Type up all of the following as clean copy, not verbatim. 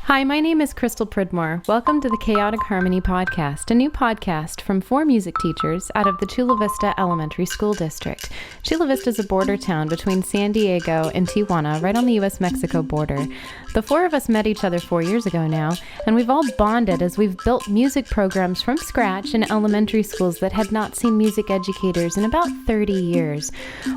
Hi, my name is Crystal Pridmore. Welcome to the Chaotic Harmony Podcast, a new podcast from 4 music teachers out of the Chula Vista Elementary School District. Chula Vista is a border town between San Diego and Tijuana, right on the U.S.-Mexico border. The 4 of us met each other 4 years ago now, and we've all bonded as we've built music programs from scratch in elementary schools that had not seen music educators in about 30 years.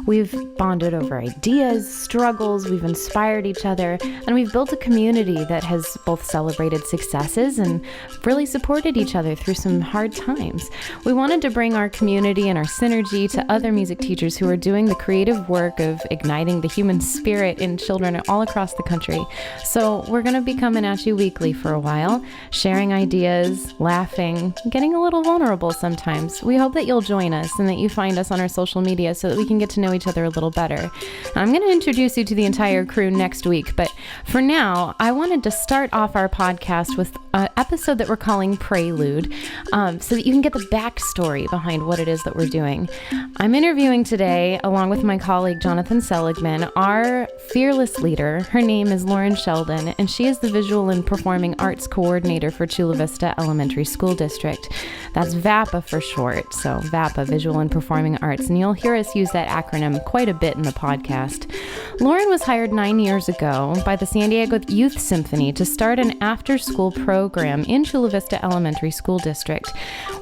We've bonded over ideas, struggles, we've inspired each other, and we've built a community that has both celebrated successes and really supported each other through some hard times. We wanted to bring our community and our synergy to other music teachers who are doing the creative work of igniting the human spirit in children all across the country. So we're going to be coming at you weekly for a while, sharing ideas, laughing, getting a little vulnerable sometimes. We hope that you'll join us and that you find us on our social media so that we can get to know each other a little better. I'm going to introduce you to the entire crew next week, but for now, I wanted to start off our podcast with an episode that we're calling Prelude, so that you can get the backstory behind what it is that we're doing. I'm interviewing today, along with my colleague Jonathan Seligman, our fearless leader. Her name is Lauren Shelton, and she is the Visual and Performing Arts Coordinator for Chula Vista Elementary School District. That's VAPA for short, so VAPA, Visual and Performing Arts, and you'll hear us use that acronym quite a bit in the podcast. Lauren was hired 9 years ago by the San Diego Youth Symphony to start an after-school program in Chula Vista Elementary School District.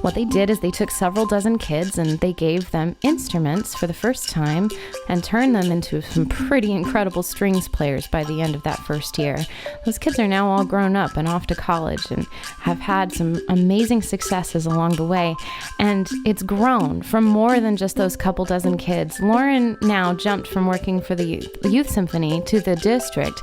What they did is they took several dozen kids and they gave them instruments for the first time and turned them into some pretty incredible strings players by the end of that first year. Those kids are now all grown up and off to college and have had some amazing successes along the way. And it's grown from more than just those couple dozen kids. Lauren now jumped from working for the Youth Symphony to the district,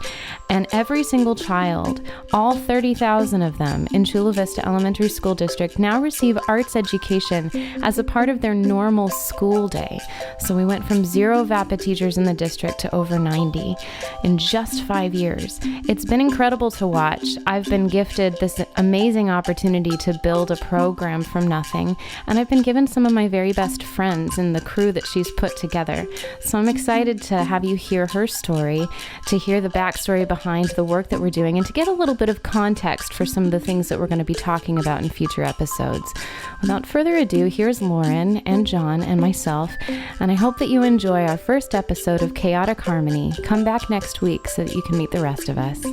and every single child, all 30,000 of them in Chula Vista Elementary School District, now receive arts education as a part of their normal school day. So we went from 0 VAPA teachers in the district to over 90 in just 5 years. It's been incredible to watch. I've been gifted this amazing opportunity to build a program from nothing, and I've been given some of my very best friends in the crew that she's put together. So I'm excited to have you hear her story, to hear the backstory behind the work that we're doing, and to get a little bit of context for some of the things that we're going to be talking about in future episodes. Without further ado, here's Lauren and John and myself, and I hope that you enjoy our first episode of Chaotic Harmony. Come back next week so that you can meet the rest of us.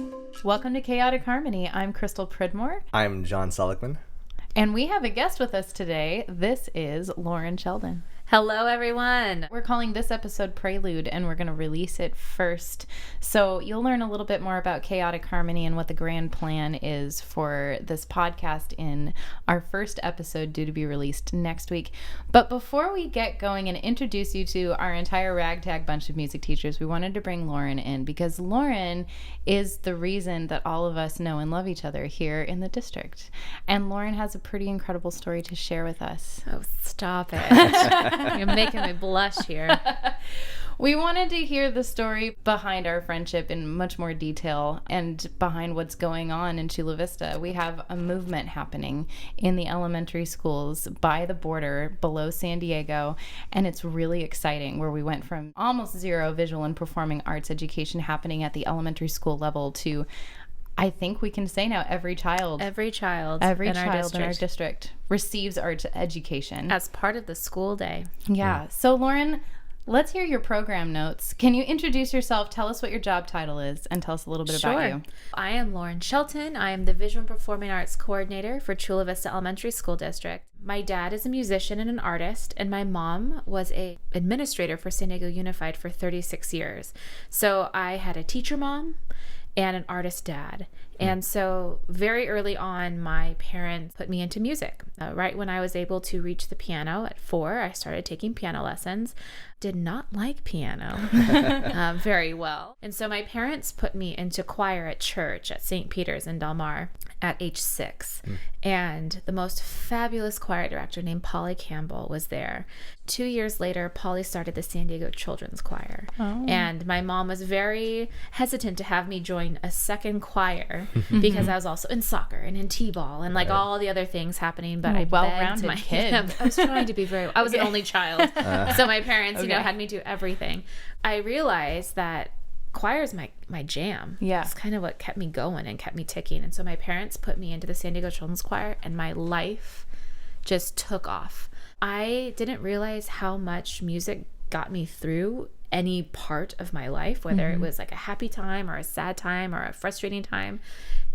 Welcome to Chaotic Harmony. I'm Crystal Pridmore. I'm John Seligman. And we have a guest with us today. This is Lauren Shelton. Hello, everyone. We're calling this episode Prelude, and we're going to release it first. So you'll learn a little bit more about Chaotic Harmony and what the grand plan is for this podcast in our first episode, due to be released next week. But before we get going and introduce you to our entire ragtag bunch of music teachers, we wanted to bring Lauren in because Lauren is the reason that all of us know and love each other here in the district. And Lauren has a pretty incredible story to share with us. Oh, stop it. You're making me blush here. We wanted to hear the story behind our friendship in much more detail and behind what's going on in Chula Vista. We have a movement happening in the elementary schools by the border below San Diego, and it's really exciting, where we went from almost 0 visual and performing arts education happening at the elementary school level to, I think we can say now, every child in our district receives arts education as part of the school day. Yeah. So Lauren, let's hear your program notes. Can you introduce yourself, tell us what your job title is, and tell us a little bit about you? I am Lauren Shelton. I am the Visual and Performing Arts Coordinator for Chula Vista Elementary School District. My dad is a musician and an artist, and my mom was an administrator for San Diego Unified for 36 years. So I had a teacher mom and an artist dad. And so very early on, my parents put me into music. Right when I was able to reach the piano at 4, I started taking piano lessons. Did not like piano very well. And so my parents put me into choir at church at St. Peter's in Del Mar at age 6. And the most fabulous choir director named Polly Campbell was there. 2 years later, Polly started the San Diego Children's Choir. Oh. And my mom was very hesitant to have me join a second choir because I was also in soccer and in t-ball and all the other things happening. But I well-rounded kid. I was trying to be I was an only child. So my parents, had me do everything. I realized that choir's my jam. Yeah. It's kind of what kept me going and kept me ticking. And so my parents put me into the San Diego Children's Choir, and my life just took off. I didn't realize how much music got me through any part of my life, whether it was like a happy time or a sad time or a frustrating time.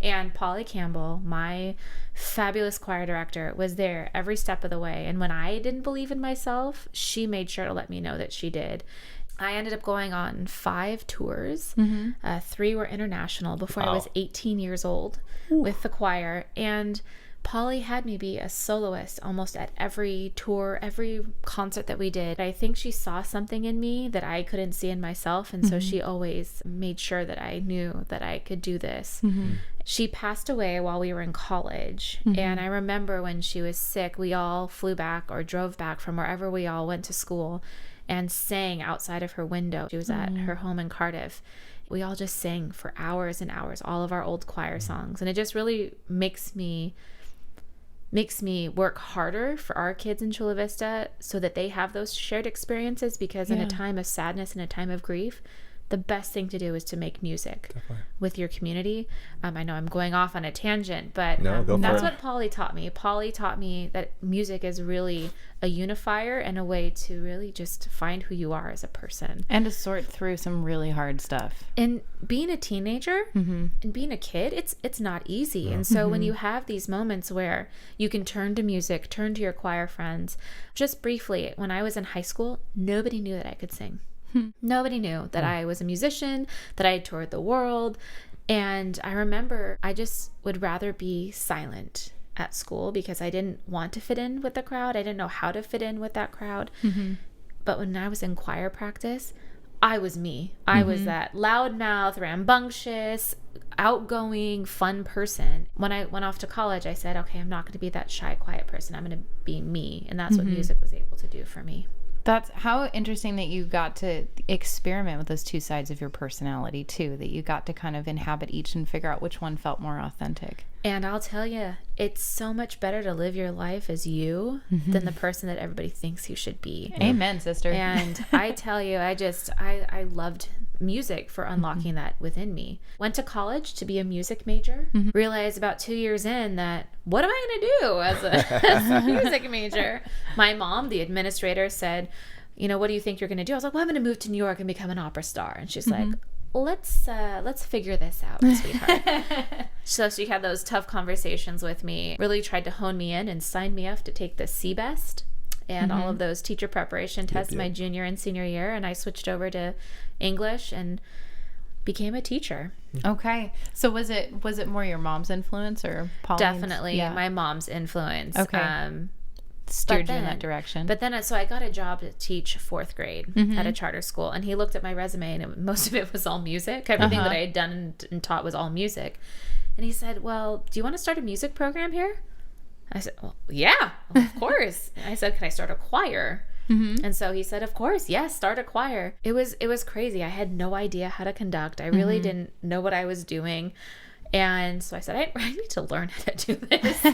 And Polly Campbell, my fabulous choir director, was there every step of the way. And when I didn't believe in myself, she made sure to let me know that she did. I ended up going on 5 tours. 3 were international before I was 18 years old with the choir. And Polly had me be a soloist almost at every tour, every concert that we did. I think she saw something in me that I couldn't see in myself. And so she always made sure that I knew that I could do this. She passed away while we were in college. And I remember when she was sick, we all flew back or drove back from wherever we all went to school and sang outside of her window. She was at her home in Cardiff. We all just sang for hours and hours, all of our old choir songs. And it just really makes me work harder for our kids in Chula Vista so that they have those shared experiences, because in a time of sadness and a time of grief, the best thing to do is to make music with your community. I know I'm going off on a tangent, but that's what Polly taught me. Polly taught me that music is really a unifier and a way to really just find who you are as a person. And to sort through some really hard stuff. And being a teenager and being a kid, it's not easy. And so when you have these moments where you can turn to music, turn to your choir friends. Just briefly, when I was in high school, nobody knew that I could sing. Nobody knew that I was a musician, that I had toured the world. And I remember I just would rather be silent at school because I didn't want to fit in with the crowd. I didn't know how to fit in with that crowd. But when I was in choir practice, I was me. I was that loudmouth, rambunctious, outgoing, fun person. When I went off to college, I said, okay, I'm not going to be that shy, quiet person. I'm going to be me. And that's what music was able to do for me. That's how interesting that you got to experiment with those two sides of your personality too, that you got to kind of inhabit each and figure out which one felt more authentic. And I'll tell you, it's so much better to live your life as you than the person that everybody thinks you should be. Amen, sister. And I tell you, I loved music for unlocking that within me. Went to college to be a music major. Realized about 2 years in that, what am I going to do as a music major? My mom, the administrator, said, what do you think you're going to do? I was like, well, I'm going to move to New York and become an opera star. And she's like, let's figure this out, sweetheart. So she had those tough conversations with me, really tried to hone me in and sign me up to take the CVESD and all of those teacher preparation tests my junior and senior year. And I switched over to English and became a teacher. Okay. So was it more your mom's influence or Pauline's? Definitely my mom's influence. Okay. Steered you in that direction. But then, so I got a job to teach 4th grade at a charter school, and he looked at my resume, and most of it was all music. Everything that I had done and taught was all music. And he said, well, do you want to start a music program here? I said, well, yeah, of course. I said, can I start a choir? And so he said, of course, yes, start a choir. It was crazy. I had no idea how to conduct. I really didn't know what I was doing. And so I said, I need to learn how to do this.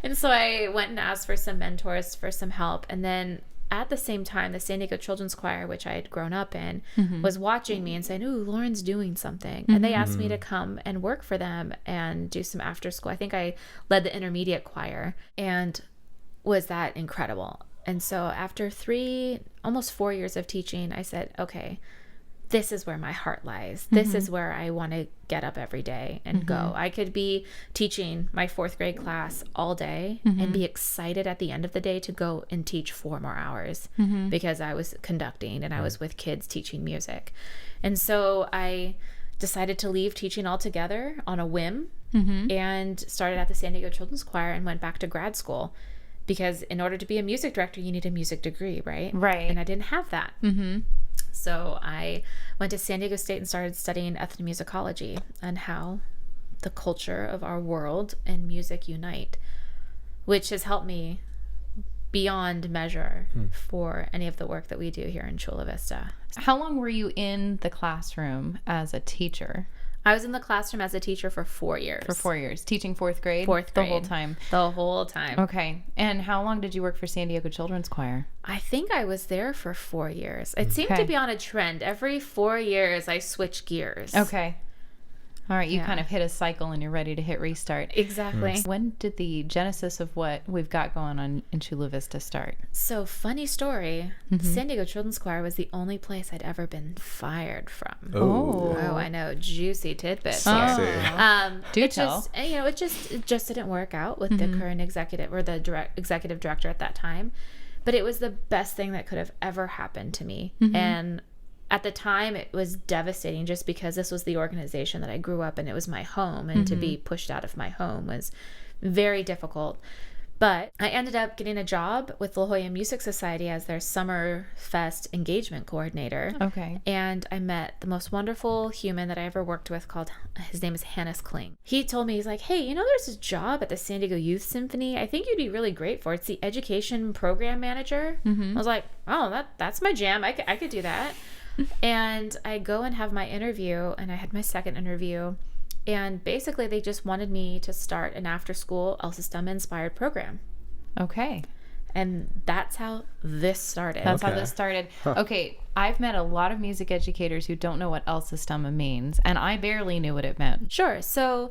And so I went and asked for some mentors, for some help. And then at the same time, the San Diego Children's Choir, which I had grown up in, was watching me and saying, ooh, Lauren's doing something. And they asked me to come and work for them and do some after school. I think I led the intermediate choir, and was that incredible. And so after almost 4 years of teaching, I said, okay, this is where my heart lies. This is where I want to get up every day and go. I could be teaching my 4th grade class all day and be excited at the end of the day to go and teach 4 more hours because I was conducting and I was with kids teaching music. And so I decided to leave teaching altogether on a whim and started at the San Diego Children's Choir and went back to grad school. Because in order to be a music director, you need a music degree, right? Right. And I didn't have that. So I went to San Diego State and started studying ethnomusicology and how the culture of our world and music unite, which has helped me beyond measure for any of the work that we do here in Chula Vista. How long were you in the classroom as a teacher? I was in the classroom as a teacher for 4 years. For 4 years. Teaching fourth grade? Fourth grade. The whole time? The whole time. Okay. And how long did you work for San Diego Children's Choir? I think I was there for 4 years. It seemed to be on a trend. Every 4 years, I switch gears. Okay. All right, you kind of hit a cycle and you're ready to hit restart. Exactly. When did the genesis of what we've got going on in Chula Vista start? So, funny story, San Diego Children's Choir was the only place I'd ever been fired from. Oh, I know, juicy tidbits Oh. here. Do tell. It just didn't work out with the current executive or the executive director at that time. But it was the best thing that could have ever happened to me. And at the time, it was devastating just because this was the organization that I grew up in. It was my home, and to be pushed out of my home was very difficult. But I ended up getting a job with La Jolla Music Society as their Summer Fest engagement coordinator. Okay. And I met the most wonderful human that I ever worked with his name is Hannes Kling. He told me, he's like, hey, there's this job at the San Diego Youth Symphony. I think you'd be really great for it. It's the education program manager. I was like, oh, that's my jam. I could do that. And I go and have my interview, and I had my second interview, and basically they just wanted me to start an after-school El Sistema inspired program. Okay. And that's how this started. That's how this started. Okay, I've met a lot of music educators who don't know what El Sistema means, and I barely knew what it meant. Sure. So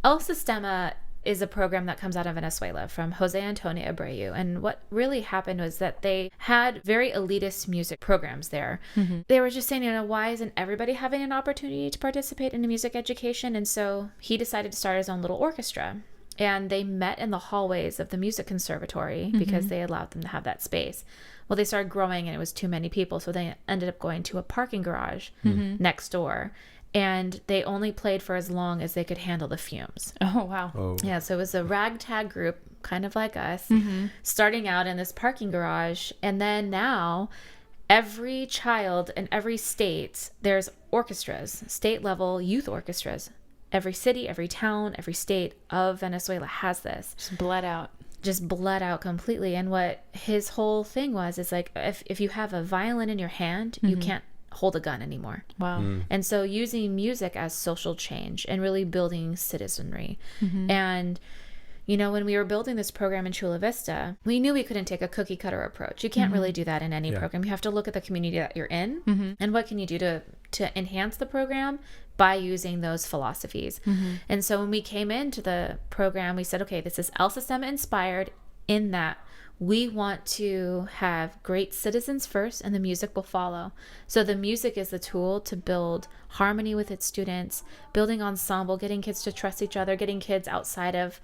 El Sistema is a program that comes out of Venezuela from Jose Antonio Abreu. And what really happened was that they had very elitist music programs there. They were just saying, why isn't everybody having an opportunity to participate in a music education? And so he decided to start his own little orchestra. And they met in the hallways of the music conservatory because they allowed them to have that space. Well, they started growing and it was too many people. So they ended up going to a parking garage next door. And they only played for as long as they could handle the fumes. Oh, wow. Oh. Yeah, so it was a ragtag group, kind of like us, starting out in this parking garage. And then now, every child in every state, there's orchestras, state-level youth orchestras. Every city, every town, every state of Venezuela has this. Just bled out completely. And what his whole thing was is like, if you have a violin in your hand, you can't hold a gun anymore. Wow. And so using music as social change and really building citizenry. And when we were building this program in Chula Vista, we knew we couldn't take a cookie cutter approach. You can't really do that in any program. You have to look at the community that you're in and what can you do to enhance the program by using those philosophies. And so when we came into the program, we said, okay, this is El Sistema inspired in that we want to have great citizens first and the music will follow. So the music is the tool to build harmony with its students, building ensemble, getting kids to trust each other, getting kids outside of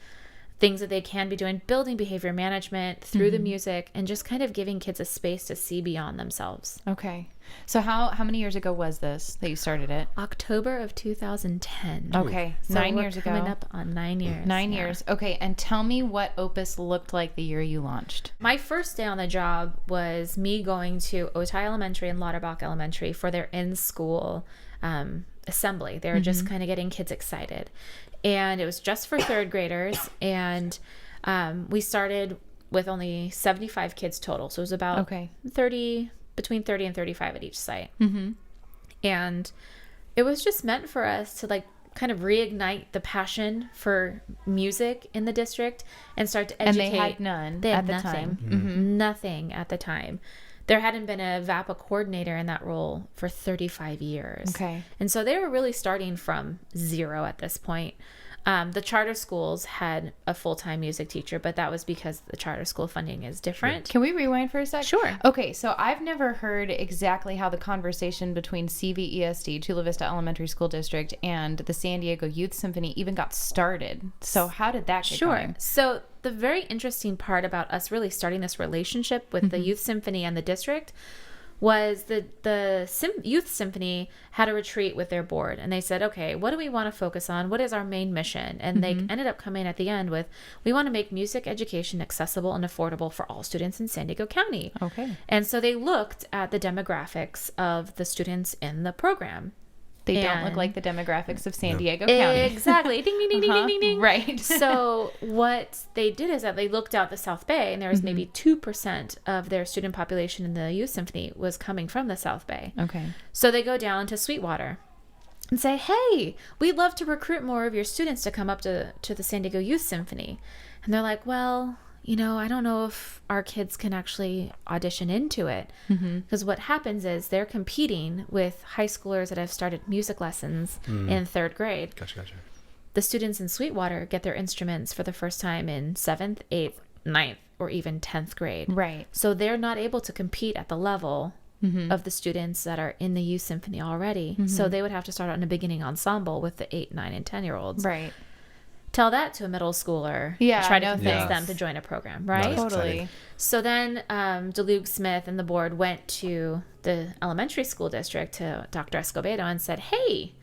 things that they can be doing, building behavior management through the music, and just kind of giving kids a space to see beyond themselves. Okay. So how many years ago was this that you started it? October of 2010. Okay. So 9 we're years ago. coming up on 9 years. 9 yeah. years. Okay. And tell me what Opus looked like the year you launched. My first day on the job was me going to Otay Elementary and Lauterbach Elementary for their in-school assembly. They were just kind of getting kids excited. And it was just for third graders. And we started with only 75 kids total. So it was about between 30 and 35 at each site. And it was just meant for us to kind of reignite the passion for music in the district and start to educate. And they had none at the time. Nothing at the time. There hadn't been a VAPA coordinator in that role for 35 years. Okay. And so they were really starting from zero at this point. The charter schools had a full-time music teacher, but that was because the charter school funding is different. Can we rewind for a sec? Sure. Okay, so I've never heard exactly how the conversation between CVESD, Chula Vista Elementary School District, and the San Diego Youth Symphony even got started. So how did that get going? So the very interesting part about us really starting this relationship with the Youth Symphony and the district was the Youth Symphony had a retreat with their board, and they said, okay, what do we want to focus on? What is our main mission? And they ended up coming at the end with, we want to make music education accessible and affordable for all students in San Diego County. Okay. And so they looked at the demographics of the students in the program. They don't look like the demographics of San Diego County. Exactly. Ding, ding, ding, ding, ding, ding, ding. Right. So what they did is that they looked out the South Bay, and there was maybe 2% of their student population in the Youth Symphony was coming from the South Bay. Okay. So they go down to Sweetwater. and say, hey, we'd love to recruit more of your students to come up to the San Diego Youth Symphony. And they're like, well, I don't know if our kids can actually audition into it. Because what happens is they're competing with high schoolers that have started music lessons in 3rd grade. Gotcha. The students in Sweetwater get their instruments for the first time in 7th, 8th, 9th, or even 10th grade. Right. So they're not able to compete at the level of the students that are in the youth symphony already. So they would have to start out in a beginning ensemble with the 8, 9, and 10-year-olds. Right. Tell that to a middle schooler. Yeah, try to convince them to join a program, right? Totally. So then DeLuke Smith and the board went to the elementary school district, to Dr. Escobedo, and said, hey,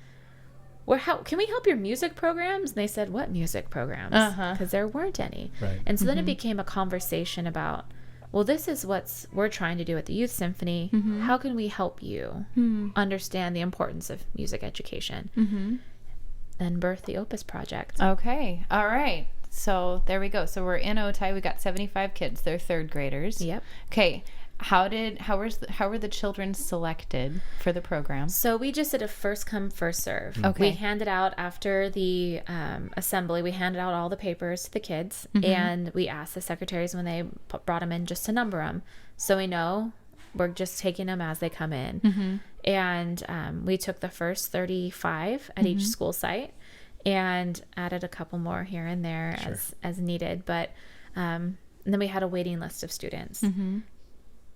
can we help your music programs? And they said, what music programs? Because there weren't any. Right. And so then it became a conversation about, well, this is what we're trying to do at the Youth Symphony. How can we help you understand the importance of music education? Then birth the Opus Project. Okay. All right. So there we go. So we're in Otay. We got 75 kids. They're 3rd graders. Yep. Okay. How were the children selected for the program? So we just did a first come, first serve. Okay. We handed out, after the assembly, we handed out all the papers to the kids, and we asked the secretaries when they brought them in just to number them, so we know we're just taking them as they come in. And we took the first 35 at each school site and added a couple more here and there as needed. But and then we had a waiting list of students.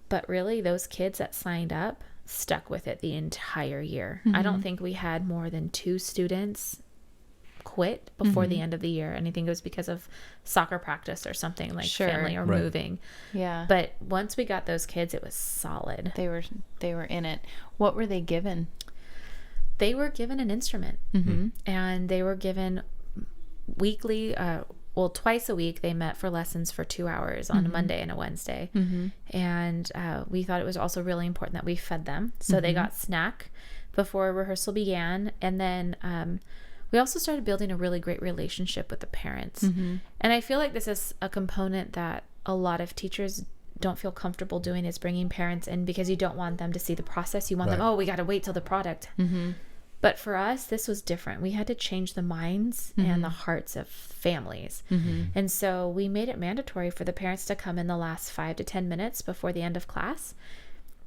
But really, those kids that signed up stuck with it the entire year. I don't think we had more than 2 students quit before the end of the year. And I think it was because of soccer practice or something, like family or moving. Yeah. But once we got those kids, it was solid. They were in it. What were they given? They were given an instrument, and they were given weekly, twice a week. They met for lessons for 2 hours on a Monday and a Wednesday. And we thought it was also really important that we fed them. So they got snack before rehearsal began. And then we also started building a really great relationship with the parents. And I feel like this is a component that a lot of teachers don't feel comfortable doing, is bringing parents in, because you don't want them to see the process. You want them, we got to wait till the product. But for us, this was different. We had to change the minds and the hearts of families. And so we made it mandatory for the parents to come in the last 5 to 10 minutes before the end of class.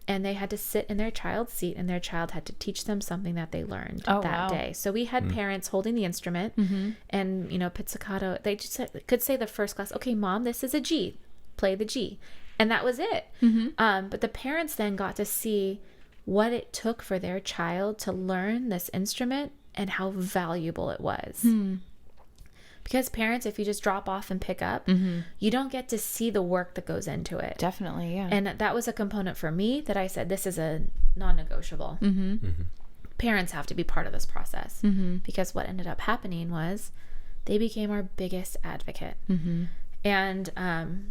And they had to sit in their child's seat, and their child had to teach them something that they learned that day. So we had parents holding the instrument and, pizzicato. They just could say the first class, okay, Mom, this is a G. Play the G. And that was it. But the parents then got to see what it took for their child to learn this instrument and how valuable it was. Because parents, if you just drop off and pick up, you don't get to see the work that goes into it. Definitely, yeah. And that was a component for me that I said, this is a non-negotiable. Parents have to be part of this process. Because what ended up happening was they became our biggest advocate. And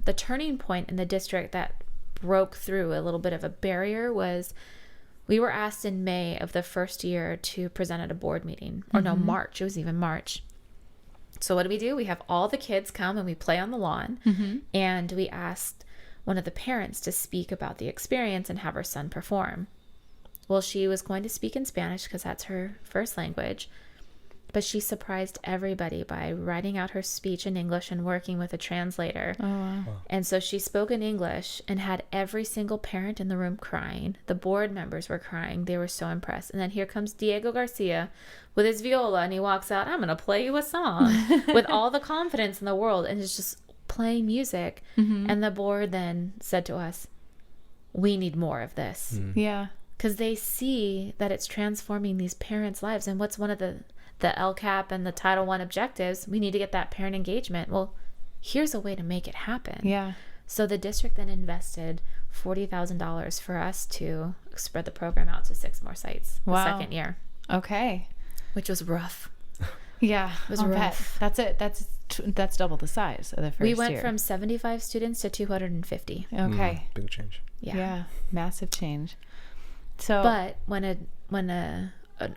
the turning point in the district that broke through a little bit of a barrier was, we were asked in May of the first year to present at a board meeting. Or no, March. It was even March. So what do? We have all the kids come and we play on the lawn. And we asked one of the parents to speak about the experience and have her son perform. Well, she was going to speak in Spanish because that's her first language. But she surprised everybody by writing out her speech in English and working with a translator. Oh, wow. And so she spoke in English and had every single parent in the room crying. The board members were crying. They were so impressed. And then here comes Diego Garcia with his viola, and he walks out, I'm going to play you a song with all the confidence in the world, and is just playing music. And the board then said to us, we need more of this. Yeah. Because they see that it's transforming these parents' lives. And what's one of the LCAP and the Title I objectives? We need to get that parent engagement. Well, here's a way to make it happen. Yeah. So the district then invested $40,000 for us to spread the program out to 6 more sites the second year. Okay. Which was rough. Yeah. It was rough. That's it. That's double the size of the first year. We went from 75 students to 250. Okay. Big change. Yeah. Massive change. So, but when an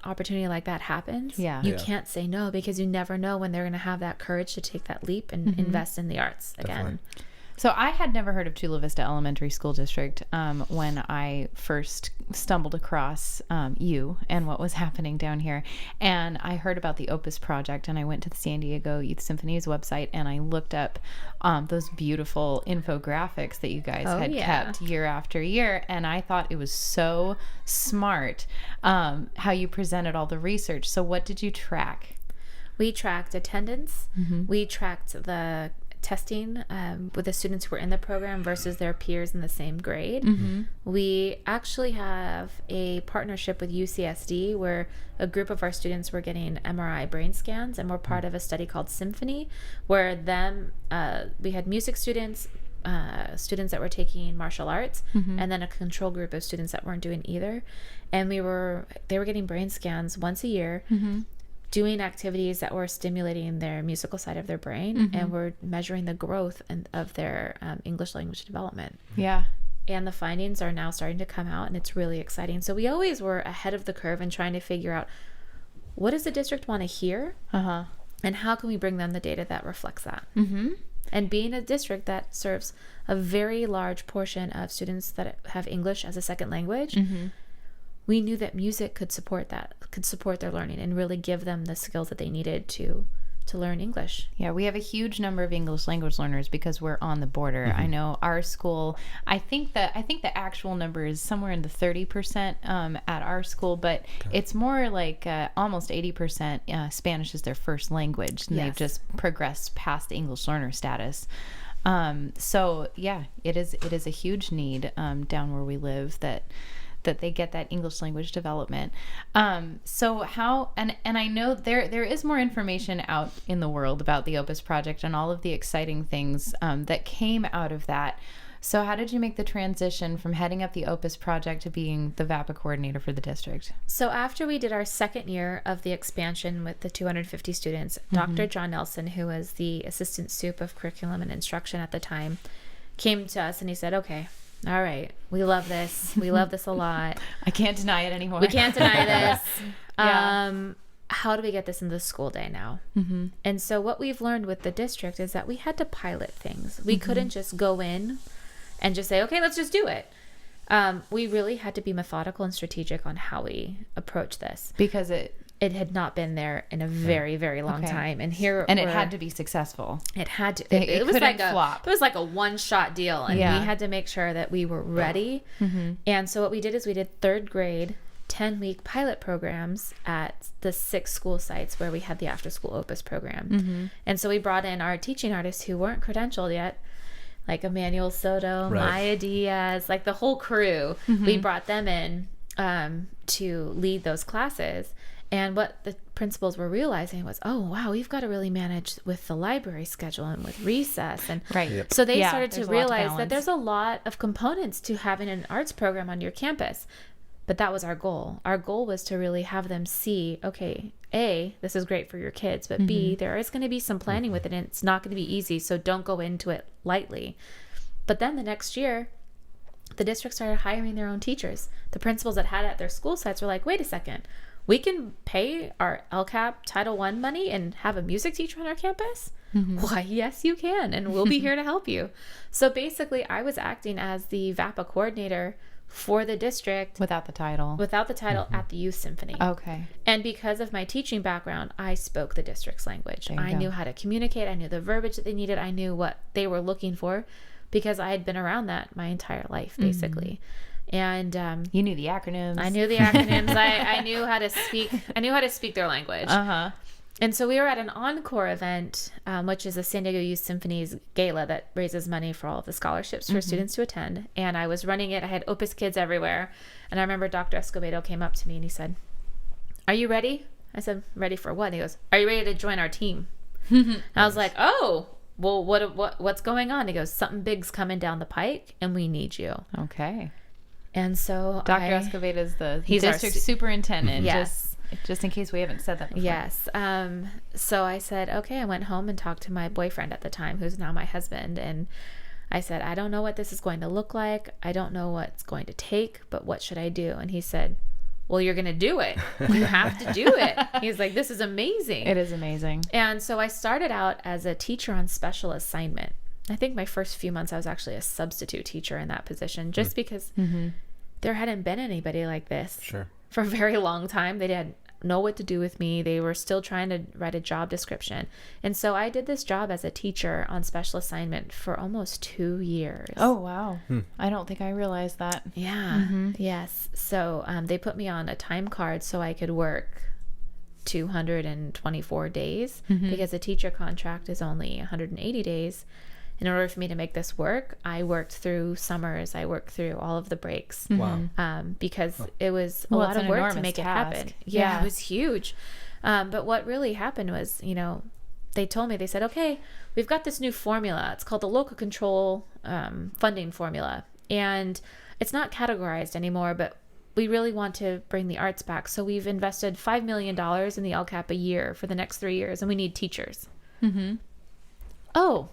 opportunity like that happens, you can't say no, because you never know when they're going to have that courage to take that leap and invest in the arts again. So I had never heard of Chula Vista Elementary School District when I first stumbled across you and what was happening down here. And I heard about the Opus Project, and I went to the San Diego Youth Symphony's website, and I looked up those beautiful infographics that you guys had kept year after year. And I thought it was so smart how you presented all the research. So what did you track? We tracked attendance. We tracked the testing with the students who were in the program versus their peers in the same grade. We actually have a partnership with UCSD where a group of our students were getting MRI brain scans, and we're part of a study called Symphony, where we had music students, students that were taking martial arts, and then a control group of students that weren't doing either. And they were getting brain scans once a year, doing activities that were stimulating their musical side of their brain, and we're measuring the growth of their English language development. Yeah. And the findings are now starting to come out, and it's really exciting. So we always were ahead of the curve in trying to figure out, what does the district want to hear? And how can we bring them the data that reflects that? And being a district that serves a very large portion of students that have English as a second language, we knew that music could support that, could support their learning and really give them the skills that they needed to learn English. Yeah, we have a huge number of English language learners because we're on the border. I know our school, I think the actual number is somewhere in the 30% at our school, but it's more like almost 80% Spanish is their first language, and they've just progressed past the English learner status. So yeah, it is a huge need down where we live that they get that English language development. So how, and I know there is more information out in the world about the Opus Project and all of the exciting things that came out of that. So how did you make the transition from heading up the Opus Project to being the VAPA coordinator for the district? So after we did our second year of the expansion with the 250 students, Dr. John Nelson, who was the assistant sup of curriculum and instruction at the time, came to us and he said, okay, all right, we love this. We love this a lot. I can't deny it anymore. We can't deny this. How do we get this into the school day now? And so what we've learned with the district is that we had to pilot things. We couldn't just go in and just say, okay, let's just do it. We really had to be methodical and strategic on how we approach this. Because it had not been there in a very, very long time. And it had to be successful. It had to. It was like flop. It was like a one-shot deal. And we had to make sure that we were ready. And so what we did is we did third grade 10-week pilot programs at the 6 school sites where we had the after-school Opus program. And so we brought in our teaching artists who weren't credentialed yet, like Emmanuel Soto, Maya Diaz, like the whole crew. We brought them in to lead those classes. And what the principals were realizing was, oh, wow, we've got to really manage with the library schedule and with recess. And so they started to realize that there's a lot of components to having an arts program on your campus. But that was our goal. Our goal was to really have them see, okay, A, this is great for your kids, but B, there is going to be some planning with it, and it's not going to be easy, so don't go into it lightly. But then the next year, the district started hiring their own teachers. The principals that had it at their school sites were like, wait a second, we can pay our LCAP Title I money and have a music teacher on our campus? Why, yes, you can, and we'll be here to help you. So basically, I was acting as the VAPA coordinator for the district. Without the title at the Youth Symphony. Okay. And because of my teaching background, I spoke the district's language. I knew how to communicate. I knew the verbiage that they needed. I knew what they were looking for because I had been around that my entire life, basically. And you knew the acronyms. I knew the acronyms. I knew how to speak. I knew how to speak their language. And so we were at an encore event, which is a San Diego Youth Symphony's gala that raises money for all of the scholarships for students to attend. And I was running it. I had Opus kids everywhere. And I remember Dr. Escobedo came up to me and he said, "Are you ready?" I said, "Ready for what?" And he goes, "Are you ready to join our team?" And I was like, "Oh, well, what's going on?" He goes, "Something big's coming down the pike, and we need you." Okay. And so Dr. Escobedo is the district superintendent. Yes. Just in case we haven't said that before. Yes. So I said, okay, I went home and talked to my boyfriend at the time, who's now my husband. And I said, I don't know what this is going to look like. I don't know what it's going to take, but what should I do? And he said, well, you're going to do it. You have to do it. He's like, this is amazing. It is amazing. And so I started out as a teacher on special assignment. I think my first few months I was actually a substitute teacher in that position, just because there hadn't been anybody like this for a very long time. They didn't know what to do with me. They were still trying to write a job description. And so I did this job as a teacher on special assignment for almost 2 years. Oh, wow. I don't think I realized that. Yeah. Yes. So they put me on a time card so I could work 224 days because the teacher contract is only 180 days. In order for me to make this work, I worked through summers. I worked through all of the breaks. Wow. Because it was a lot of work to make it happen. Yeah, it was huge. But what really happened was, they told me, they said, okay, we've got this new formula. It's called the local control funding formula. And it's not categorized anymore, but we really want to bring the arts back. So we've invested $5 million in the LCAP a year for the next 3 years, and we need teachers. Oh.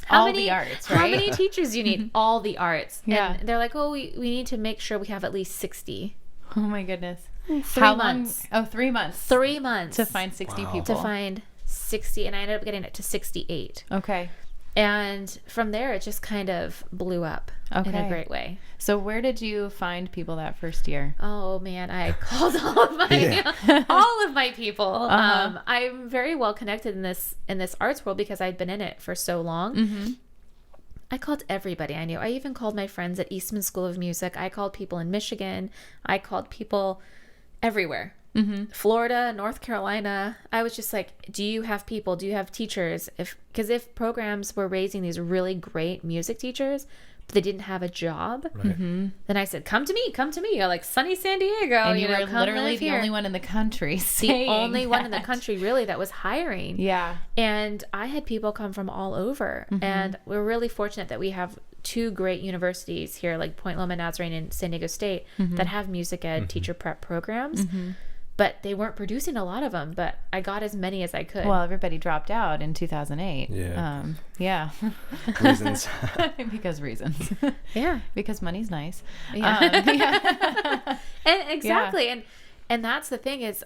How many arts, right? How many teachers do you need? All the arts. Yeah. And they're like, oh, we need to make sure we have at least 60. Oh my goodness. 3 months. Oh, 3 months. 3 months. To find 60 people. To find 60. And I ended up getting it to 68. Okay. And from there, it just kind of blew up in a great way. So where did you find people that first year? Oh man, I called all of my all of my people. I'm very well connected in this arts world because I'd been in it for so long. I called everybody I knew. I even called my friends at Eastman School of Music. I called people in Michigan. I called people everywhere. Florida, North Carolina. I was just like, do you have people? Do you have teachers? Because if programs were raising these really great music teachers, but they didn't have a job, then I said, come to me. You're like sunny San Diego. And you were literally the only one in the country. The only one in the country really that was hiring. Yeah. And I had people come from all over. And we're really fortunate that we have 2 great universities here, like Point Loma Nazarene and San Diego State, that have music ed teacher prep programs. But they weren't producing a lot of them, but I got as many as I could. Well, everybody dropped out in 2008. Yeah. Reasons. Because reasons. Yeah. Because money's nice. Yeah. And exactly. Yeah. And that's the thing is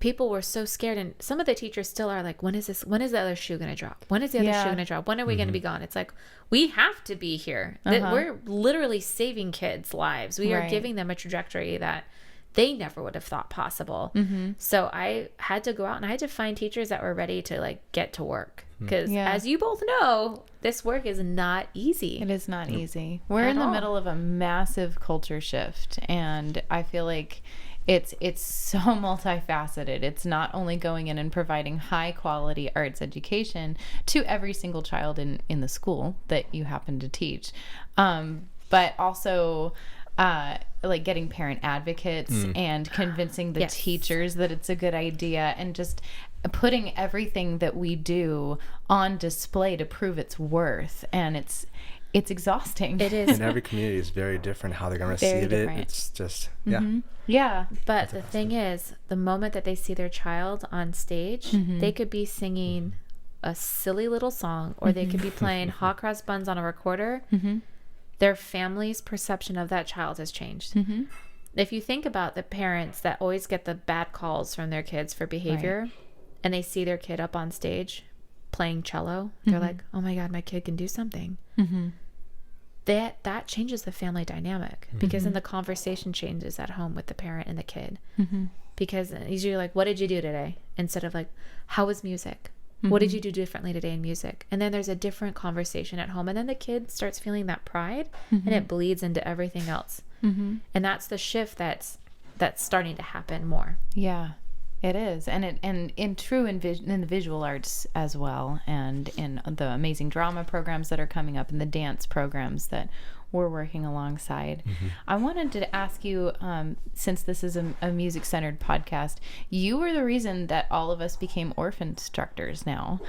people were so scared, and some of the teachers still are like, when is the other shoe going to drop? When is the other shoe going to drop? When are we going to be gone? It's like, we have to be here. We're literally saving kids' lives. We are giving them a trajectory that they never would have thought possible. So I had to go out and I had to find teachers that were ready to get to work. Because as you both know, this work is not easy. It is not easy. We're in the middle of a massive culture shift. And I feel like it's so multifaceted. It's not only going in and providing high quality arts education to every single child in the school that you happen to teach, but also getting parent advocates and convincing the teachers that it's a good idea, and just putting everything that we do on display to prove its worth. And it's exhausting. It is. And every community is very different how they're going to receive it. It's just, Yeah. But the thing is, the moment that they see their child on stage, they could be singing a silly little song, or they could be playing hot cross buns on a recorder. Their family's perception of that child has changed. If you think about the parents that always get the bad calls from their kids for behavior, and they see their kid up on stage playing cello, they're like, oh my God, my kid can do something. That changes the family dynamic, because then the conversation changes at home with the parent and the kid. Because usually like, what did you do today? Instead of like, how was music? What did you do differently today in music? And then there's a different conversation at home. And then the kid starts feeling that pride, and it bleeds into everything else. And that's the shift that's starting to happen more. Yeah, it is. And in the visual arts as well, and in the amazing drama programs that are coming up, and the dance programs that we're working alongside. I wanted to ask you, since this is a music-centered podcast, you were the reason that all of us became ORF instructors now.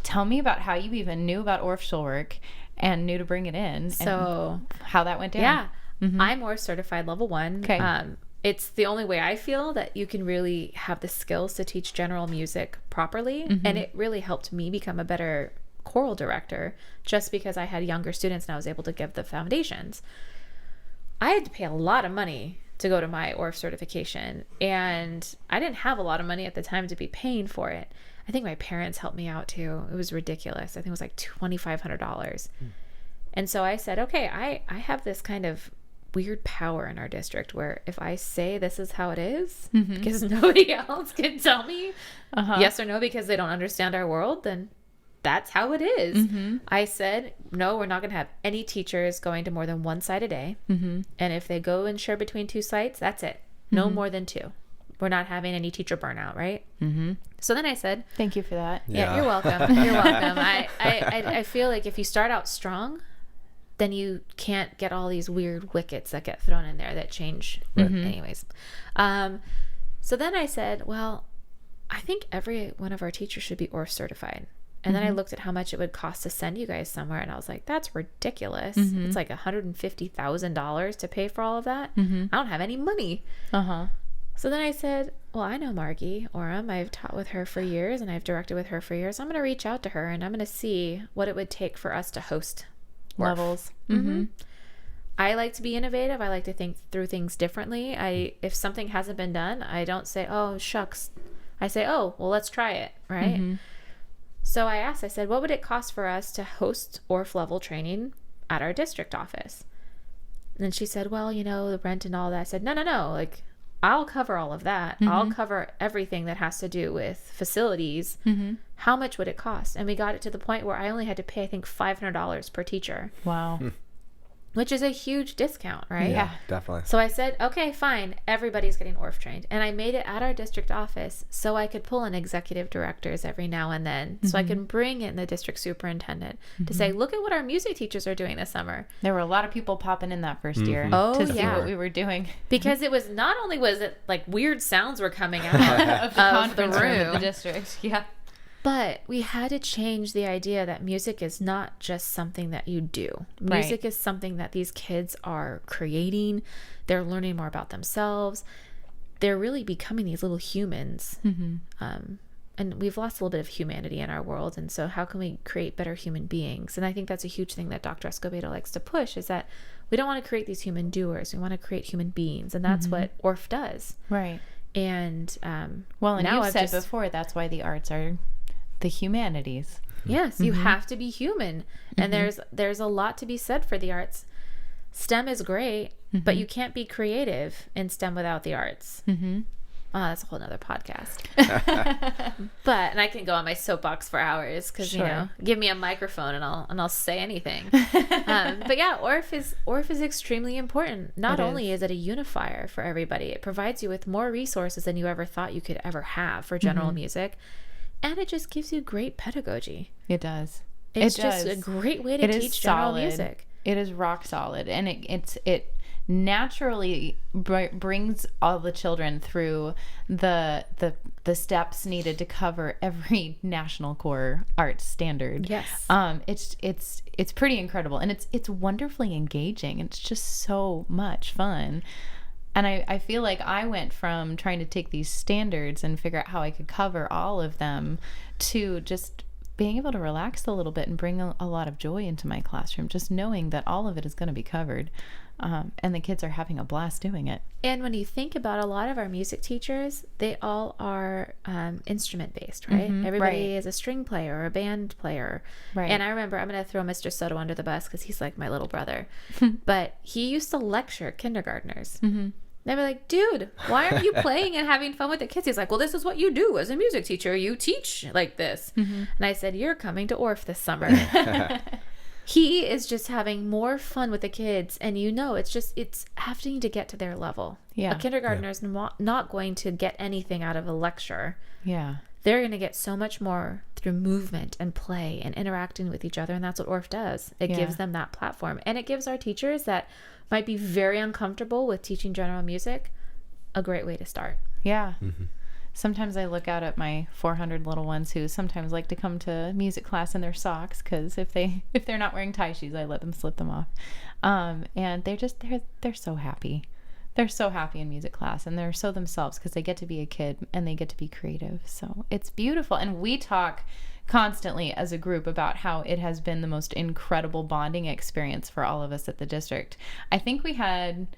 Tell me about how you even knew about ORF Schulwerk and knew to bring it in. So how that went down. Yeah. I'm ORF certified level 1. Okay. It's the only way I feel that you can really have the skills to teach general music properly. And it really helped me become a better choral director, just because I had younger students and I was able to give the foundations. I had to pay a lot of money to go to my ORF certification, and I didn't have a lot of money at the time to be paying for it. I think my parents helped me out too. It was ridiculous. I think it was like $2,500. And so I said, okay, I have this kind of weird power in our district where if I say this is how it is, because nobody else can tell me yes or no because they don't understand our world, then that's how it is. I said, no, we're not going to have any teachers going to more than one site a day. And if they go and share between 2 sites, that's it. No more than 2. We're not having any teacher burnout, right? So then I said, thank you for that. Yeah, you're welcome. You're welcome. I feel like if you start out strong, then you can't get all these weird wickets that get thrown in there that change. Anyways. So then I said, well, I think every one of our teachers should be ORF certified. And then I looked at how much it would cost to send you guys somewhere. And I was like, that's ridiculous. It's like $150,000 to pay for all of that. I don't have any money. So then I said, well, I know Margie Oram. I've taught with her for years and I've directed with her for years. I'm going to reach out to her and I'm going to see what it would take for us to host levels. I like to be innovative. I like to think through things differently. If something hasn't been done, I don't say, oh, shucks. I say, oh, well, let's try it. Right. So I said, what would it cost for us to host ORF level training at our district office? And then she said, well, the rent and all that. I said, no. Like, I'll cover all of that. I'll cover everything that has to do with facilities. How much would it cost? And we got it to the point where I only had to pay, I think, $500 per teacher. Wow. Which is a huge discount, right? Yeah, definitely. So I said, okay, fine. Everybody's getting ORF trained. And I made it at our district office so I could pull in executive directors every now and then. So I can bring in the district superintendent to say, look at what our music teachers are doing this summer. There were a lot of people popping in that first year to see what we were doing. Because it was not only was it like weird sounds were coming out of the conference room of the district. Yeah. But we had to change the idea that music is not just something that you do. Music is something that these kids are creating. They're learning more about themselves. They're really becoming these little humans. And we've lost a little bit of humanity in our world. And so how can we create better human beings? And I think that's a huge thing that Dr. Escobedo likes to push is that we don't want to create these human doers. We want to create human beings. And that's what ORF does. Right. And well, and you've said before, that's why the arts are the humanities. Yes, you have to be human. And there's a lot to be said for the arts. STEM is great, but you can't be creative in STEM without the arts. That's a whole nother podcast. And I can go on my soapbox for hours because give me a microphone and I'll say anything. But yeah, ORF is extremely important. Not only is it a unifier for everybody, it provides you with more resources than you ever thought you could ever have for general music. And it just gives you great pedagogy. It does. It's just a great way to teach general music. It is rock solid. And it naturally brings all the children through the steps needed to cover every national core arts standard. Yes. It's pretty incredible. And it's wonderfully engaging. It's just so much fun. And I feel like I went from trying to take these standards and figure out how I could cover all of them to just being able to relax a little bit and bring a lot of joy into my classroom, just knowing that all of it is going to be covered. And the kids are having a blast doing it. And when you think about a lot of our music teachers, they all are instrument based, right? Everybody is a string player or a band player. Right. And I remember, I'm going to throw Mr. Soto under the bus because he's like my little brother. But he used to lecture kindergartners. They'd be like, dude, why aren't you playing and having fun with the kids? He's like, well, this is what you do as a music teacher. You teach like this. And I said, you're coming to ORF this summer. He is just having more fun with the kids. And it's having to get to their level. Yeah. A kindergartner is not going to get anything out of a lecture. Yeah. They're going to get so much more through movement and play and interacting with each other. And that's what ORF does. It gives them that platform. And it gives our teachers that might be very uncomfortable with teaching general music a great way to start. Yeah. Sometimes I look out at my 400 little ones who sometimes like to come to music class in their socks because if they're not wearing tie shoes, I let them slip them off. And they're so happy. They're so happy in music class, and they're so themselves because they get to be a kid and they get to be creative. So it's beautiful. And we talk constantly as a group about how it has been the most incredible bonding experience for all of us at the district. I think we had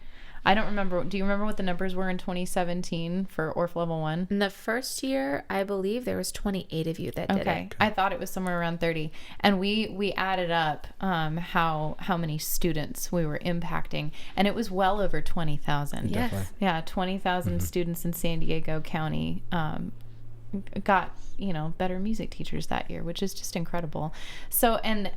I don't remember. Do you remember what the numbers were in 2017 for ORF level 1? In the first year, I believe there was 28 of you that did it. I thought it was somewhere around 30. And we added up how many students we were impacting, and it was well over 20,000. Yes. Yeah, 20,000 students in San Diego County got, better music teachers that year, which is just incredible. So, and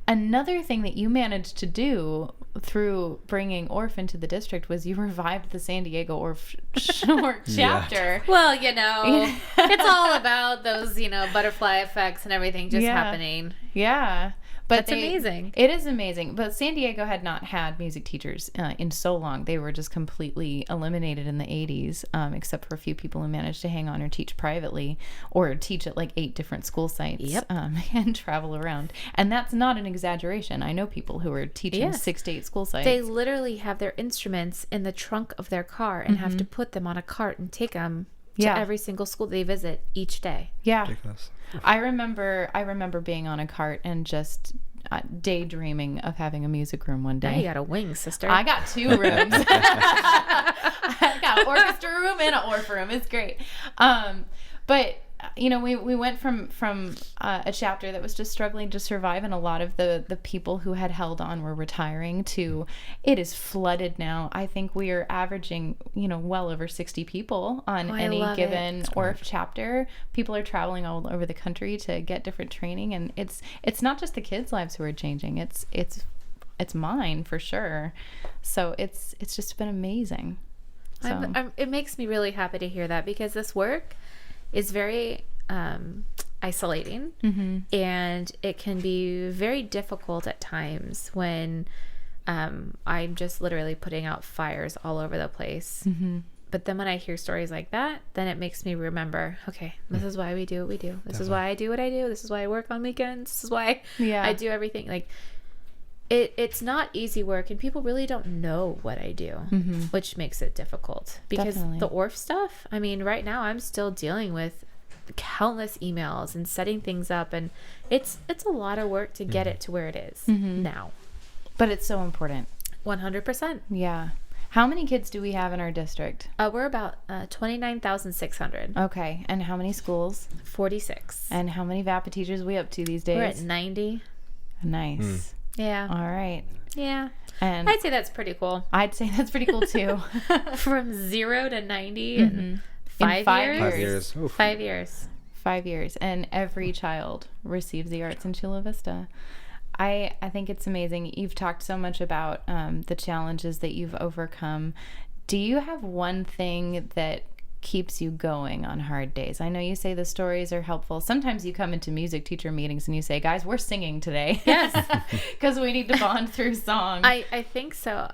another thing that you managed to do through bringing ORF into the district was you revived the San Diego ORF short chapter. Well, it's all about those, butterfly effects and everything just happening. Yeah. But that's amazing. It is amazing. But San Diego had not had music teachers in so long. They were just completely eliminated in the 80s, except for a few people who managed to hang on or teach privately or teach at like 8 different school sites and travel around. And that's not an exaggeration. I know people who are teaching 6 to 8 school sites. They literally have their instruments in the trunk of their car and have to put them on a cart and take them to every single school they visit each day. Yeah. Ridiculous. I remember being on a cart and just daydreaming of having a music room one day. Now you got a wing, sister. I got 2 rooms. I got an orchestra room and an ORF room. It's great. But we went from a chapter that was just struggling to survive, and a lot of the people who had held on were retiring, to it is flooded now. I think we are averaging, well over 60 people on any given ORF chapter. People are traveling all over the country to get different training, and it's not just the kids' lives who are changing. It's mine for sure. So it's just been amazing. So. It makes me really happy to hear that, because this work is very isolating, and it can be very difficult at times when I'm just literally putting out fires all over the place. But then when I hear stories like that, then it makes me remember, okay, this is why we do what we do. This is why I do what I do. This is why I work on weekends. This is why I do everything. Like, it's not easy work, and people really don't know what I do, which makes it difficult, because the ORF stuff, I mean, right now I'm still dealing with countless emails and setting things up, and it's a lot of work to get it to where it is now. But it's so important. 100%. Yeah. How many kids do we have in our district? We're about 29,600. Okay. And how many schools? 46. And how many VAPA teachers are we up to these days? We're at 90. Nice. Yeah. All right. Yeah. And I'd say that's pretty cool. I'd say that's pretty cool too. From 0 to 90 in 5 years. 5 years. Oof. 5 years. 5 years. And every child receives the arts in Chula Vista. I think it's amazing. You've talked so much about the challenges that you've overcome. Do you have one thing that keeps you going on hard days? I know you say the stories are helpful. Sometimes you come into music teacher meetings and you say, guys, we're singing today. Yes. Because we need to bond through song. I think so.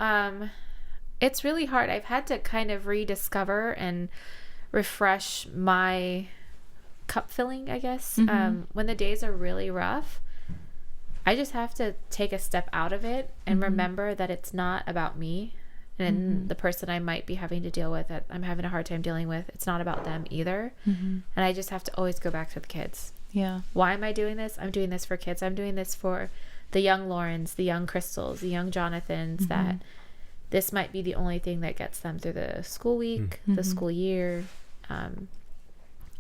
It's really hard. I've had to kind of rediscover and refresh my cup filling, I guess. When the days are really rough, I just have to take a step out of it and remember that it's not about me and the person I might be having to deal with, that I'm having a hard time dealing with. It's not about them either. And I just have to always go back to the kids. Yeah. Why am I doing this? I'm doing this for kids. I'm doing this for the young Laurens, the young Crystals, the young Jonathans, that this might be the only thing that gets them through the school week, the school year. And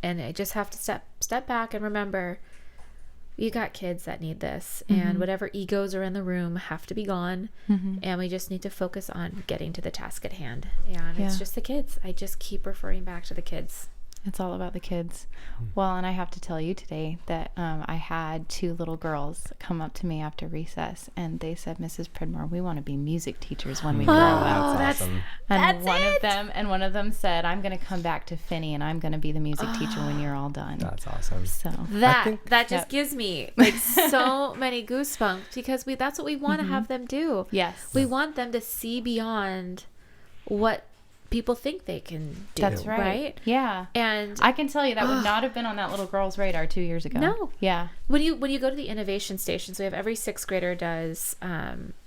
I just have to step back and remember, you got kids that need this, and whatever egos are in the room have to be gone, and we just need to focus on getting to the task at hand. And it's just the kids. I just keep referring back to the kids. It's all about the kids. Well, and I have to tell you today that I had 2 little girls come up to me after recess, and they said, Mrs. Pridmore, we want to be music teachers when we grow up. That's awesome. And one of them said, I'm going to come back to Finney, and I'm going to be the music teacher when you're all done. That's awesome. So that just gives me like so many goosebumps, because that's what we want to have them do. Yes. We want them to see beyond what people think they can do. That's right. Yeah. And I can tell you that would not have been on that little girl's radar 2 years ago. No. Yeah. When you go to the innovation stations, we have every 6th grader does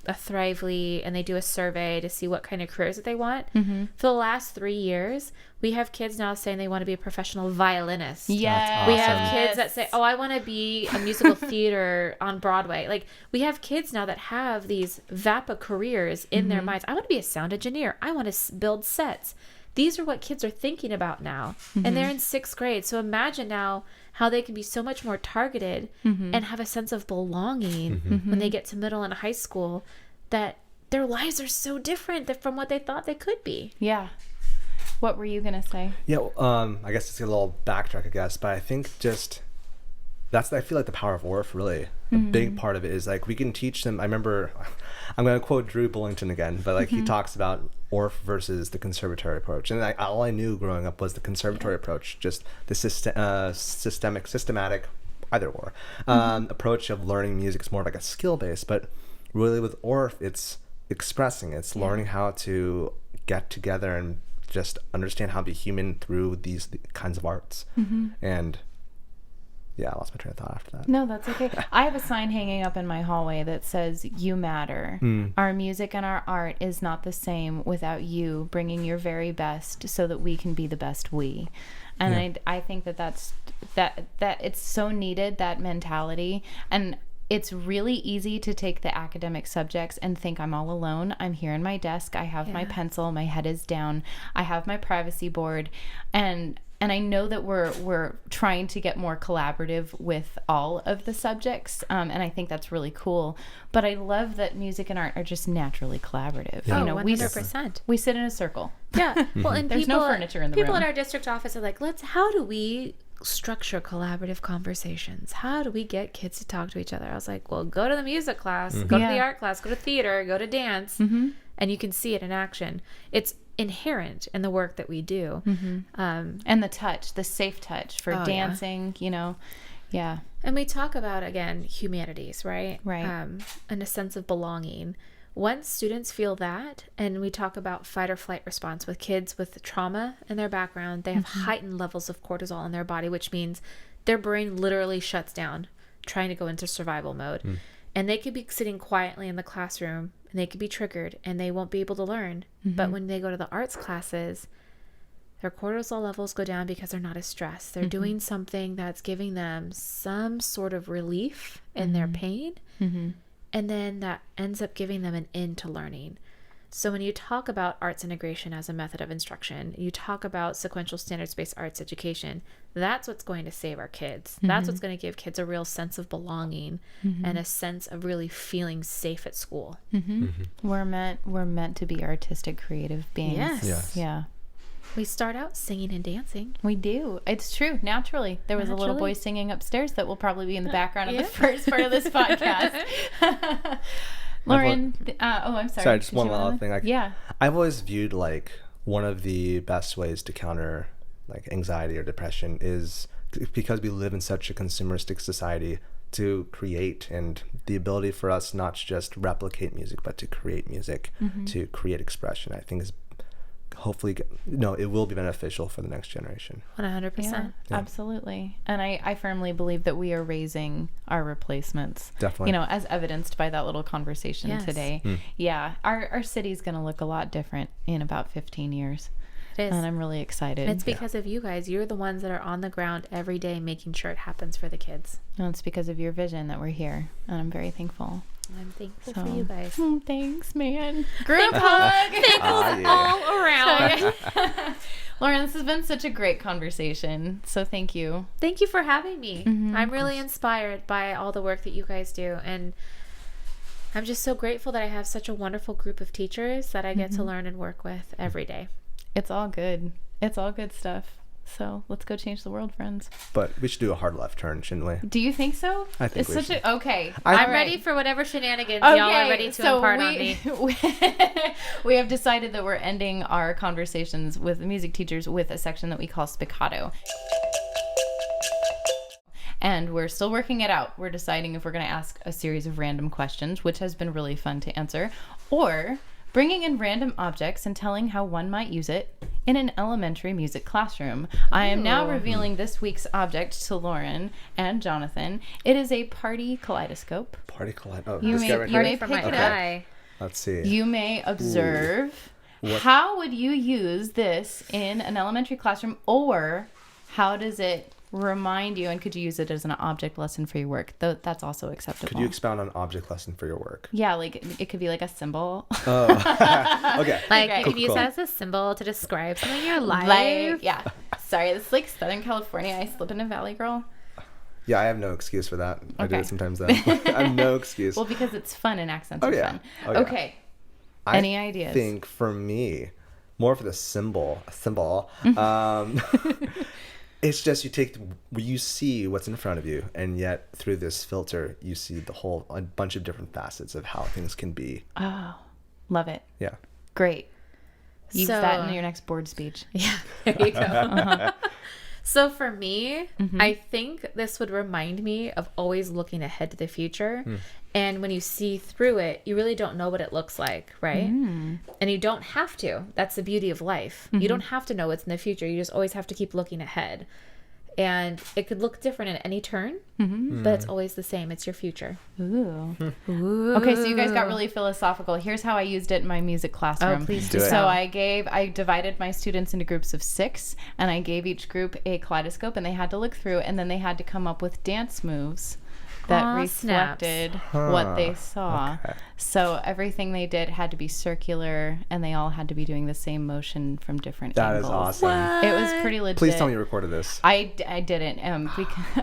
a Thrively, and they do a survey to see what kind of careers that they want. For the last 3 years, we have kids now saying they want to be a professional violinist. Yes. We have kids that say, oh, I want to be a musical theater on Broadway. Like, we have kids now that have these VAPA careers in their minds. I want to be a sound engineer. I want to build sets. These are what kids are thinking about now. And they're in 6th grade. So imagine now how they can be so much more targeted and have a sense of belonging when they get to middle and high school, that their lives are so different from what they thought they could be. Yeah. What were you going to say? Yeah, I guess it's a little backtrack, I guess, but I think I feel like the power of ORF, really. A big part of it is like we can teach them. I remember, I'm going to quote Drew Bullington again, but like he talks about ORF versus the conservatory approach. And all I knew growing up was the conservatory approach, just the systematic, either or, approach of learning music is more like a skill base. But really with ORF, it's expressing, it's learning how to get together and just understand how to be human through these kinds of arts. And yeah, I lost my train of thought after that. No, that's okay. I have a sign hanging up in my hallway that says, "You matter." Our music and our art is not the same without you bringing your very best so that we can be the best we. And I think that it's so needed, that mentality. And it's really easy to take the academic subjects and think I'm all alone. I'm here in my desk. I have my pencil. My head is down. I have my privacy board. And I know that we're trying to get more collaborative with all of the subjects, and I think that's really cool. But I love that music and art are just naturally collaborative. Yeah. 100%. We sit in a circle. Yeah. Well, and there's no furniture in the room. People at our district office are like, how do we structure collaborative conversations? How do we get kids to talk to each other? I was like, well, go to the music class, go to the art class, go to theater, go to dance, and you can see it in action. It's inherent in the work that we do. And the touch, the safe touch for dancing, Yeah. And we talk about, again, humanities, right? Right. And a sense of belonging. Once students feel that, and we talk about fight or flight response with kids with trauma in their background, they have heightened levels of cortisol in their body, which means their brain literally shuts down, trying to go into survival mode. And they could be sitting quietly in the classroom, and they could be triggered, and they won't be able to learn. But when they go to the arts classes, their cortisol levels go down because they're not as stressed. They're doing something that's giving them some sort of relief in their pain. And then that ends up giving them an end to learning. So when you talk about arts integration as a method of instruction, you talk about sequential standards-based arts education, that's what's going to save our kids. That's what's going to give kids a real sense of belonging and a sense of really feeling safe at school. We're meant to be artistic, creative beings. Yes. Yeah. We start out singing and dancing. We do. It's true. Naturally. There was a little boy singing upstairs that will probably be in the background of the first part of this podcast. Lauren, I'm sorry. Sorry, just one little thing. Yeah. I've always viewed like one of the best ways to counter like anxiety or depression is because we live in such a consumeristic society, to create, and the ability for us not to just replicate music but to create music, to create expression, I think is hopefully it will be beneficial for the next generation. 100%. Yeah, absolutely. And I firmly believe that we are raising our replacements. Definitely. As evidenced by that little conversation today. Yeah, our city's going to look a lot different in about 15 years. It is. And I'm really excited. And it's because of you guys. You're the ones that are on the ground every day making sure it happens for the kids. No, it's because of your vision that we're here. And I'm very thankful. I'm thankful for you guys. Thanks, man. Group hug. Thankful all around. Lauren, this has been such a great conversation. So thank you. Thank you for having me. I'm really inspired by all the work that you guys do. And I'm just so grateful that I have such a wonderful group of teachers that I get to learn and work with every day. It's all good. It's all good stuff. So let's go change the world, friends. But we should do a hard left turn, shouldn't we? Do you think so? I think we should. Okay. I'm ready for whatever shenanigans y'all are ready to impart on me. We have decided that we're ending our conversations with the music teachers with a section that we call Spiccato. And we're still working it out. We're deciding if we're going to ask a series of random questions, which has been really fun to answer, or bringing in random objects and telling how one might use it in an elementary music classroom. I am now revealing this week's object to Lauren and Jonathan. It is a party kaleidoscope. Party kaleidoscope. You may pick it up. Let's see. You may observe. How would you use this in an elementary classroom, or how does it remind you, and could you use it as an object lesson for your work? That's also acceptable. Could you expound on object lesson for your work? Yeah, like it could be like a symbol. Oh, okay. Like Okay. you can use Cool. that as a symbol to describe something in your life. Like, yeah. Sorry, this is like Southern California. I slip into Valley Girl. Yeah, I have no excuse for that. I do Okay. it sometimes though. I have no excuse. Well, because it's fun and accents Oh, are yeah. fun. Oh, yeah. Okay. Any ideas? I think for me, more for the symbol, it's just you see what's in front of you, and yet through this filter, you see a bunch of different facets of how things can be. Oh, love it. Yeah. Great. Use So- that in your next board speech. Yeah, there you go. So for me, I think this would remind me of always looking ahead to the future. And when you see through it, you really don't know what it looks like, right? And you don't have to. That's the beauty of life. You don't have to know what's in the future. You just always have to keep looking ahead. And it could look different at any turn, but it's always the same. It's your future. Ooh. Okay, so you guys got really philosophical. Here's how I used it in my music classroom. Oh, please do it. So I divided my students into groups of 6, and I gave each group a kaleidoscope, and they had to look through, and then they had to come up with dance moves that Aw, reflected what they saw. Okay. So everything they did had to be circular, and they all had to be doing the same motion from different That angles. is awesome. It was pretty legit. Please tell me you recorded this. I didn't.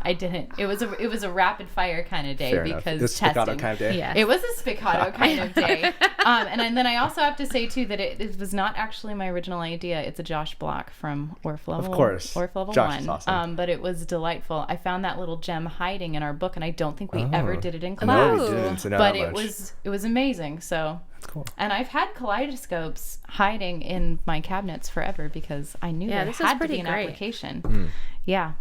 I didn't. It was a rapid fire kind of day Fair enough. because This staccato testing. kind of day. Yeah. It was a spiccato kind of day. And then I also have to say, too, that it was not actually my original idea. It's a Josh Block from Orff Level. Of course. Orff Level Josh 1. is awesome. But it was delightful. I found that little gem hiding in our book, and I don't think we ever did it in class. No, we Wow. didn't. So not But that it much. was amazing. So, That's cool. and I've had kaleidoscopes hiding in my cabinets forever because I knew Yeah, there this is had to pretty be an great. application. Yeah.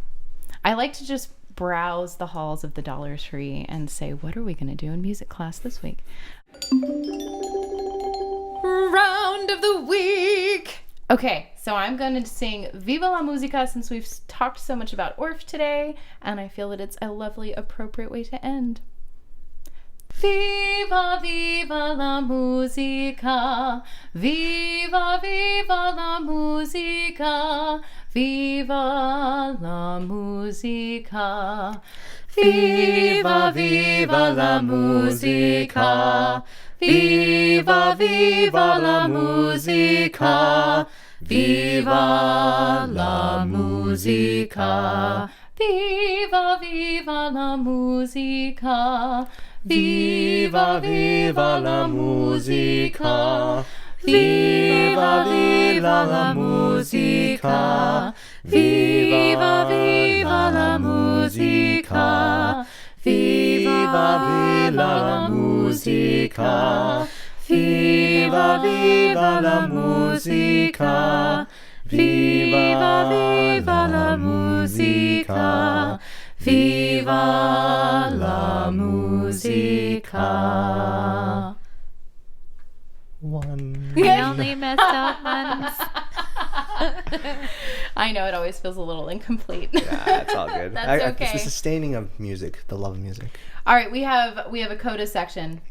I like to just browse the halls of the Dollar Tree and say, what are we going to do in music class this week? Round of the week. Okay, so I'm going to sing Viva la Musica since we've talked so much about Orff today, and I feel that it's a lovely, appropriate way to end. Viva, viva la musica, viva, viva la musica, viva la musica, viva, viva la musica, viva, viva la musica, viva la musica, viva, viva la musica. Viva, viva la musica. Viva, viva la musica. Viva, viva la musica. Viva, viva la musica. Viva, viva la musica. Viva, viva la musica. Viva la musica. One. We only messed up once. I know it always feels a little incomplete. Yeah, it's all good. That's It's okay. the sustaining of music, the love of music. All right, we have a coda section.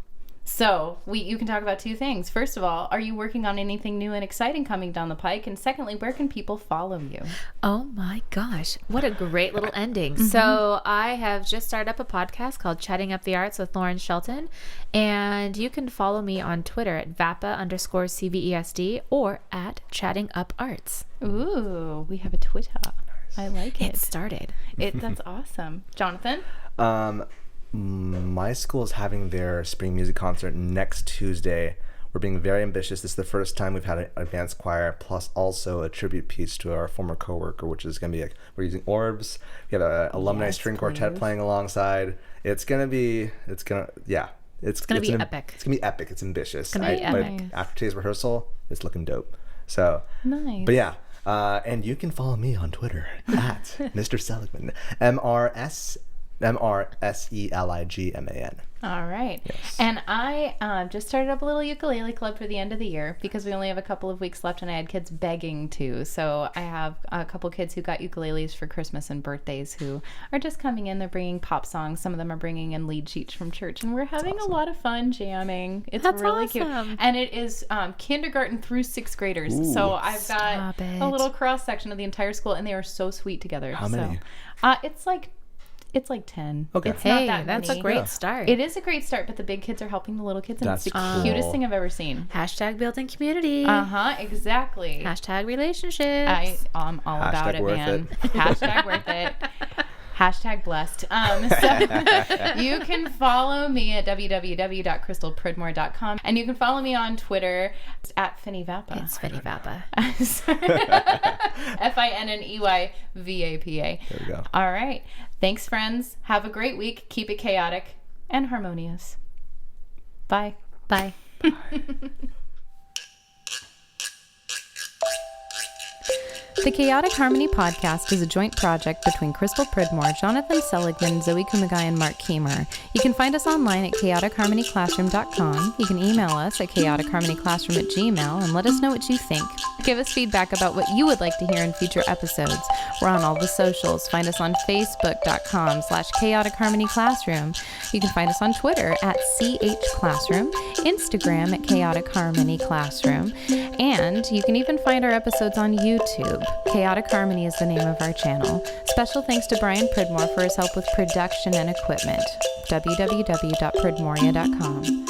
So you can talk about 2 things. First of all, are you working on anything new and exciting coming down the pike? And secondly, where can people follow you? Oh my gosh, what a great little ending. So I have just started up a podcast called Chatting Up the Arts with Lauren Shelton. And you can follow me on Twitter at VAPA_CVESD or at Chatting Up Arts. Ooh, we have a Twitter. I like It it. started. That's awesome. Jonathan? My school is having their spring music concert next Tuesday. We're being very ambitious. This is the first time we've had an advanced choir, plus also a tribute piece to our former coworker, which is going to be we're using orbs. We have an alumni Yes, string quartet please. playing alongside. It's going to be epic. It's gonna be epic. It's ambitious. gonna be But epic. after today's rehearsal, it's looking dope. So, Nice. but yeah. And you can follow me on Twitter at Mr. Seligman, MRSELIGMAN. All right. Yes. And I just started up a little ukulele club for the end of the year because we only have a couple of weeks left and I had kids begging to. So I have a couple kids who got ukuleles for Christmas and birthdays who are just coming in. They're bringing pop songs. Some of them are bringing in lead sheets from church. And we're having a lot of fun jamming. It's That's really awesome. cute. And it is kindergarten through 6th graders. Ooh. So I've got Stop it. a little cross section of the entire school and they are so sweet together. How many? So, it's like 10. Okay. It's not Hey, that that's many. a great Yeah. start. It is a great start, but the big kids are helping the little kids, and it's the That's cutest cool. thing I've ever seen. Hashtag building community. Exactly. Hashtag relationships. I'm all about Hashtag it, worth man. it. Hashtag worth it. Hashtag blessed. So you can follow me at www.crystalpridmore.com, and you can follow me on Twitter at VAPA. It's Vinny VAPA. FINNEYVAPA. There we go. All right. Thanks, friends. Have a great week. Keep it chaotic and harmonious. Bye. Bye. The Chaotic Harmony podcast is a joint project between Crystal Pridmore, Jonathan Seligman, Zoe Kumagai, and Mark Keemer. You can find us online at chaoticharmonyclassroom.com. You can email us at chaoticharmonyclassroom@gmail.com and let us know what you think. Give us feedback about what you would like to hear in future episodes. We're on all the socials. Find us on facebook.com/chaoticharmonyclassroom. You can find us on Twitter at CHClassroom, Instagram at Chaotic Harmony Classroom, and you can even find our episodes on YouTube. Chaotic Harmony is the name of our channel. Special thanks to Brian Pridmore for his help with production and equipment. www.pridmoria.com.